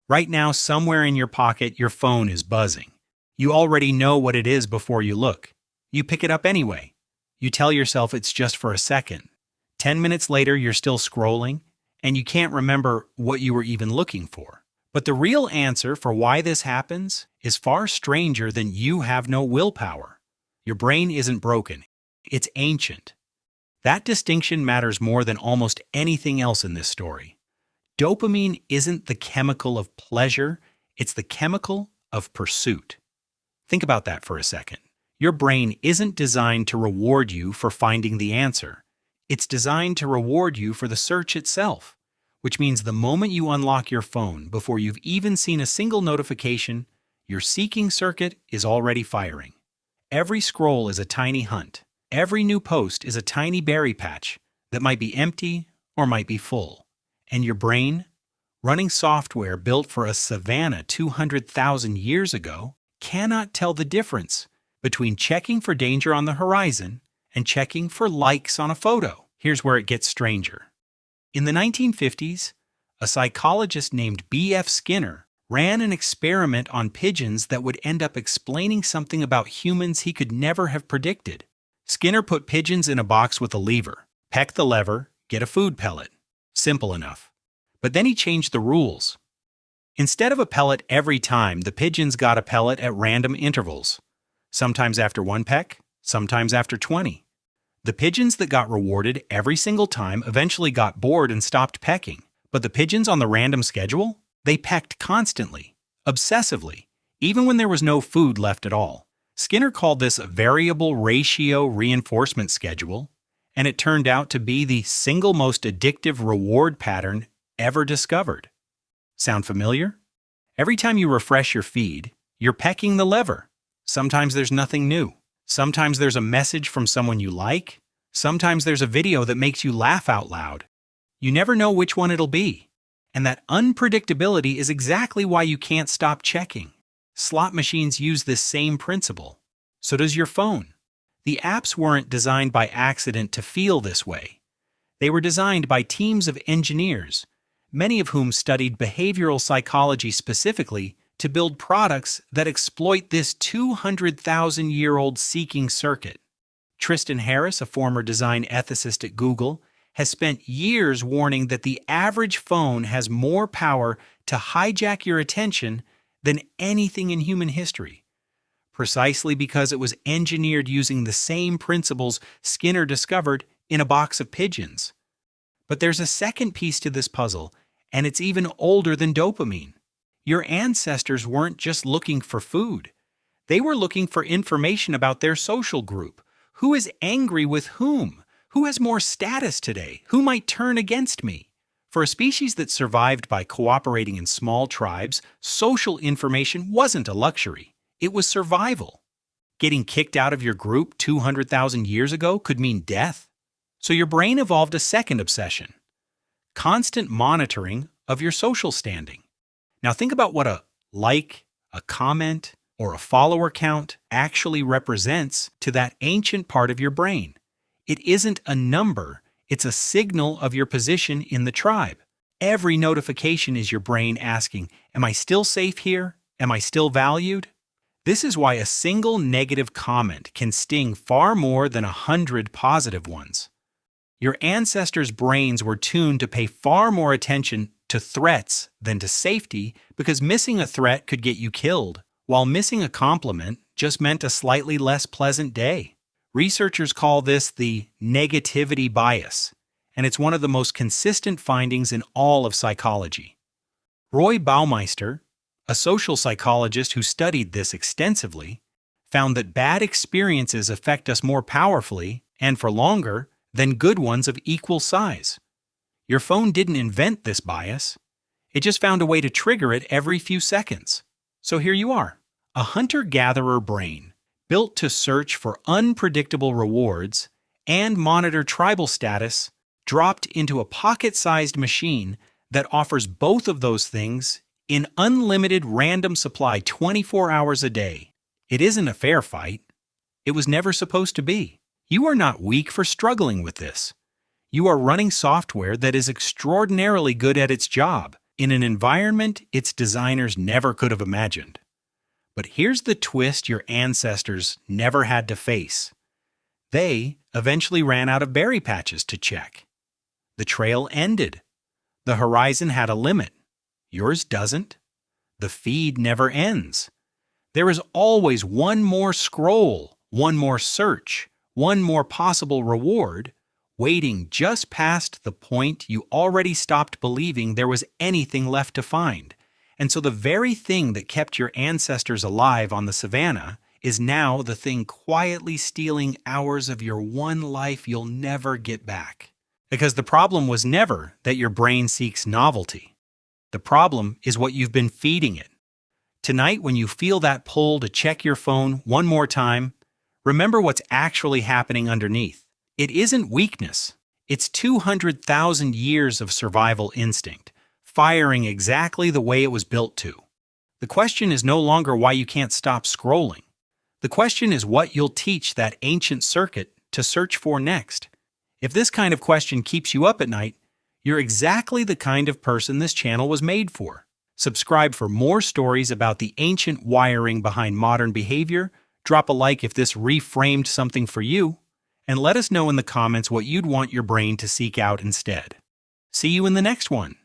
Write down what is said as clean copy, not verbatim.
Right now, somewhere in your pocket, your phone is buzzing. You already know what it is before you look. You pick it up anyway. You tell yourself it's just for a second. 10 minutes later, you're still scrolling, and you can't remember what you were even looking for. But the real answer for why this happens is far stranger than you have no willpower. Your brain isn't broken. It's ancient. That distinction matters more than almost anything else in this story. Dopamine isn't the chemical of pleasure, it's the chemical of pursuit. Think about that for a second. Your brain isn't designed to reward you for finding the answer. It's designed to reward you for the search itself, which means the moment you unlock your phone before you've even seen a single notification, your seeking circuit is already firing. Every scroll is a tiny hunt. Every new post is a tiny berry patch that might be empty or might be full. And your brain, running software built for a savanna 200,000 years ago, cannot tell the difference between checking for danger on the horizon and checking for likes on a photo. Here's where it gets stranger. In the 1950s, a psychologist named B.F. Skinner ran an experiment on pigeons that would end up explaining something about humans he could never have predicted. Skinner put pigeons in a box with a lever. Peck the lever, get a food pellet. Simple enough. But then he changed the rules. Instead of a pellet every time, the pigeons got a pellet at random intervals. Sometimes after one peck, sometimes after 20. The pigeons that got rewarded every single time eventually got bored and stopped pecking. But the pigeons on the random schedule, they pecked constantly, obsessively, even when there was no food left at all. Skinner called this a variable ratio reinforcement schedule, and it turned out to be the single most addictive reward pattern ever discovered. Sound familiar? Every time you refresh your feed, you're pecking the lever. Sometimes there's nothing new. Sometimes there's a message from someone you like. Sometimes there's a video that makes you laugh out loud. You never know which one it'll be. And that unpredictability is exactly why you can't stop checking. Slot machines use this same principle. So does your phone. The apps weren't designed by accident to feel this way. They were designed by teams of engineers, many of whom studied behavioral psychology specifically to build products that exploit this 200,000-year-old seeking circuit. Tristan Harris, a former design ethicist at Google, has spent years warning that the average phone has more power to hijack your attention than anything in human history, precisely because it was engineered using the same principles Skinner discovered in a box of pigeons. But there's a second piece to this puzzle, and it's even older than dopamine. Your ancestors weren't just looking for food. They were looking for information about their social group. Who is angry with whom? Who has more status today? Who might turn against me? For a species that survived by cooperating in small tribes, social information wasn't a luxury. It was survival. Getting kicked out of your group 200,000 years ago could mean death. So your brain evolved a second obsession: constant monitoring of your social standing. Now think about what a like, a comment, or a follower count actually represents to that ancient part of your brain. It isn't a number, it's a signal of your position in the tribe. Every notification is your brain asking, am I still safe here? Am I still valued? This is why a single negative comment can sting far more than 100 positive ones. Your ancestors' brains were tuned to pay far more attention to threats than to safety because missing a threat could get you killed, while missing a compliment just meant a slightly less pleasant day. Researchers call this the negativity bias, and it's one of the most consistent findings in all of psychology. Roy Baumeister, a social psychologist who studied this extensively, found that bad experiences affect us more powerfully and for longer than good ones of equal size. Your phone didn't invent this bias. It just found a way to trigger it every few seconds. So here you are, a hunter-gatherer brain, built to search for unpredictable rewards and monitor tribal status, dropped into a pocket-sized machine that offers both of those things in unlimited random supply 24 hours a day. It isn't a fair fight. It was never supposed to be. You are not weak for struggling with this. You are running software that is extraordinarily good at its job, in an environment its designers never could have imagined. But here's the twist your ancestors never had to face. They eventually ran out of berry patches to check. The trail ended. The horizon had a limit. Yours doesn't. The feed never ends. There is always one more scroll, one more search, one more possible reward, waiting just past the point you already stopped believing there was anything left to find. And so the very thing that kept your ancestors alive on the savannah is now the thing quietly stealing hours of your one life you'll never get back. Because the problem was never that your brain seeks novelty. The problem is what you've been feeding it. Tonight, when you feel that pull to check your phone one more time, remember what's actually happening underneath. It isn't weakness. It's 200,000 years of survival instinct, firing exactly the way it was built to. The question is no longer why you can't stop scrolling. The question is what you'll teach that ancient circuit to search for next. If this kind of question keeps you up at night, you're exactly the kind of person this channel was made for. Subscribe for more stories about the ancient wiring behind modern behavior, drop a like if this reframed something for you, and let us know in the comments what you'd want your brain to seek out instead. See you in the next one.